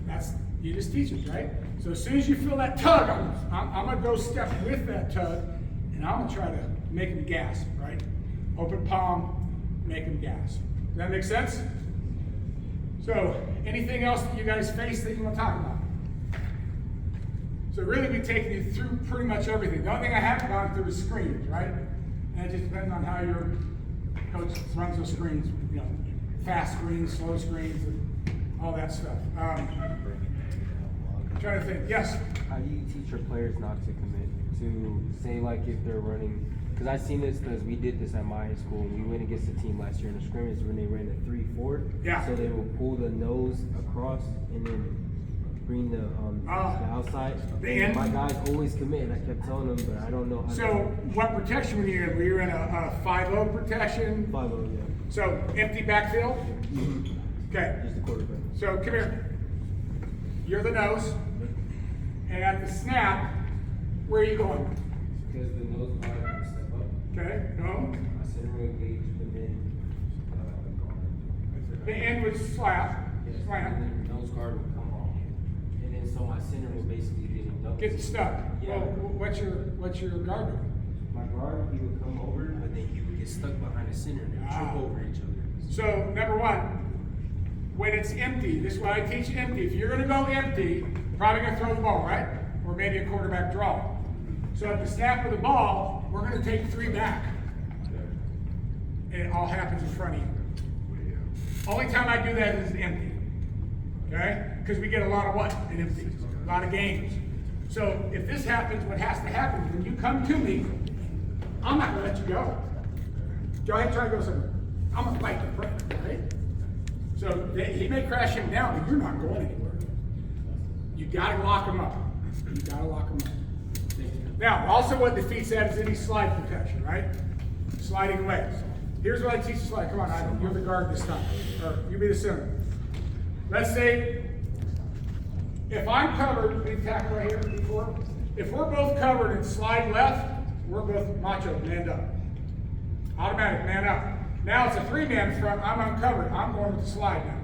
Speaker 1: That's, you just teach it, right? So as soon as you feel that tug, I'm gonna go step with that tug, and I'm gonna try to make him gasp, right? Open palm, make him gasp. Does that make sense? So, anything else that you guys face that you want to talk about? So really we've taken you through pretty much everything. The only thing I haven't gone through is screens, right? And it just depends on how your coach runs those screens, you know, fast screens, slow screens, and all that stuff. I'm trying to think, yes?
Speaker 6: How do you teach your players not to commit? To say like if they're running, because I've seen this because we did this at my high school. We went against a team last year in a scrimmage when they ran a 3-4.
Speaker 1: Yeah.
Speaker 6: So they will pull the nose across and then bring the outside.
Speaker 1: The end.
Speaker 6: My guys always commit, and I kept telling them, but I don't know how.
Speaker 1: So what protection were you in? Were you in a 5-0 protection?
Speaker 6: 5-0, yeah.
Speaker 1: So empty backfield? Okay.
Speaker 6: Just the quarterback.
Speaker 1: So come here. You're the nose. And at the snap, where are you going?
Speaker 6: Because the nose guard will step up.
Speaker 1: Okay, no.
Speaker 6: My center will engage, and then
Speaker 1: The end would slap.
Speaker 6: yes,
Speaker 1: Slam.
Speaker 6: and then the nose guard will come off. And then so my center will basically get inducted.
Speaker 1: Getting stuck.
Speaker 6: Yeah.
Speaker 1: Well, what's your guard doing?
Speaker 6: My guard, he would come over, but then he would get stuck behind the center and they would trip over each other.
Speaker 1: So number one, when it's empty, this is why I teach empty. If you're gonna go empty, probably gonna throw the ball, right? Or maybe a quarterback draw. So at the snap of the ball, we're gonna take 3 back. And it all happens in front of you. Only time I do that is empty. Okay? Because we get a lot of what in empty? A lot of games. So if this happens, what has to happen is when you come to me, I'm not gonna let you go. Go ahead, try to go somewhere. I'm gonna fight the pressure, right? So he may crash him down, but you're not going anywhere. You gotta lock him up. You gotta lock him up. Now, also what defeats that is any slide protection, right? Sliding away. Here's what I teach the slide. Come on, Ivan, you're the guard this time. Or you be the center. Let's say, if I'm covered, big tackle right here, before. If we're both covered and slide left, we're both macho, man up. Automatic, man up. Now it's a 3-man front, I'm uncovered. I'm going with the slide now.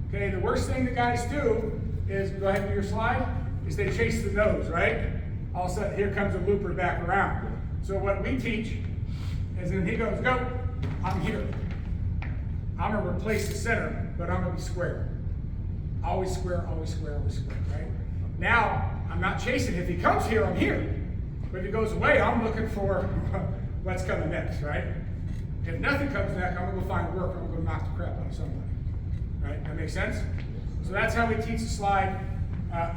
Speaker 1: Okay, the worst thing the guys do is, go ahead and do your slide, is they chase the nose, right? All of a sudden, here comes a looper back around. So what we teach is when he goes, go, I'm here. I'm gonna replace the center, but I'm gonna be square. Always square, always square, always square, right? Now, I'm not chasing. If he comes here, I'm here. But if he goes away, I'm looking for what's coming next, right? If nothing comes next, I'm gonna go find work. I'm gonna go knock the crap out of somebody, right? That makes sense? So that's how we teach the slide.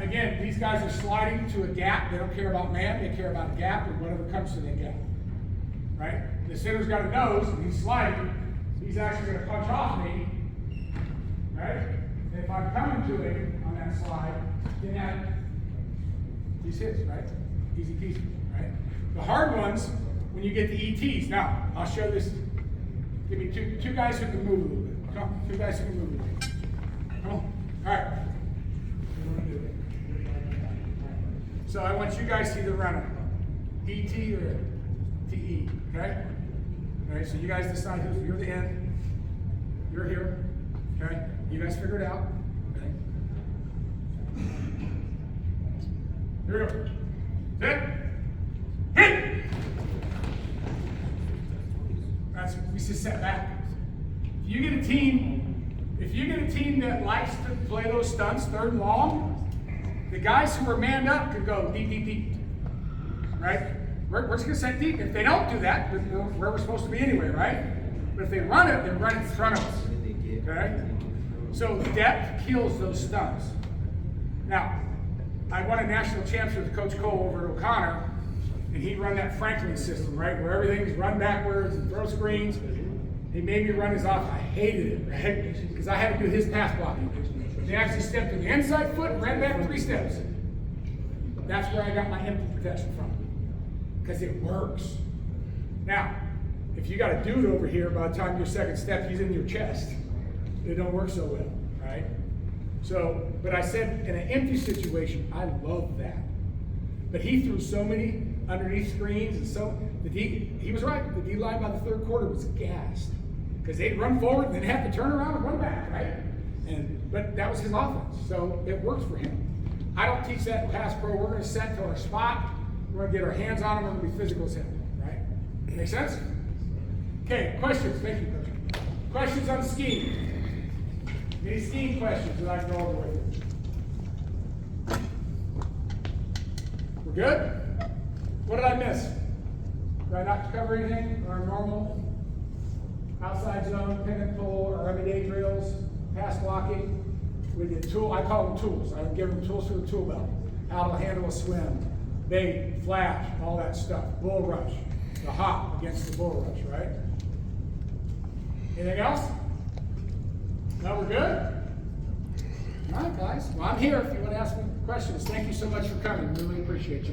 Speaker 1: Again, these guys are sliding to a gap. They don't care about man. They care about a gap and whatever comes to that gap, right? The center's got a nose, and he's sliding. He's actually gonna punch off me, right? And if I'm coming to him on that slide, then he's his, right? Easy peasy, right? The hard ones, when you get the ETs. Now, I'll show this. Give me two guys who can move a little bit. Come on, 2 guys who can move a little bit. Come on. All right. So I want you guys to either run an ET or TE, okay? All right, so you guys decide who's, you're the end, you're here, okay? You guys figure it out, okay? Here we go. Set. Hit! That's, we just set back. If you get a team that likes to play those stunts, 3rd and long, the guys who are manned up can go deep, deep, deep, right? We're just gonna set deep. If they don't do that, we're where we're supposed to be anyway, right? But if they run it, then run it in front of us, okay? So depth kills those stunts. Now, I won a national championship with Coach Cole over at O'Connor, and he run that Franklin system, right? Where everything's run backwards and throw screens. He made me run his off. I hated it, right? Because I had to do his pass blocking. They actually stepped to the inside foot and ran back 3 steps. That's where I got my empty protection from. Because it works. Now, if you got a dude over here, by the time your 2nd step, he's in your chest. It don't work so well, right? So, but I said in an empty situation, I love that. But he threw so many underneath screens, and so he was right. The D line by the 3rd quarter was gassed because they'd run forward and then have to turn around and run back, right? But that was his offense, so it works for him. I don't teach that in pass pro. We're going to set to our spot. We're going to get our hands on them. We're going to be physical as hell, right? Make sense? Okay, questions. Thank you, Coach. Questions on scheme. Any scheme questions that I can go over with you? We're good? What did I miss? Did I not cover anything? Our normal outside zone, pin and pull, our everyday drills, pass blocking. We did I call them tools. I would give them tools for the tool belt. How to handle a swim, bait, flash, all that stuff. Bull rush, the hop against the bull rush, right? Anything else? No, we're good? All right, guys. Well, I'm here if you want to ask me questions. Thank you so much for coming. Really appreciate you.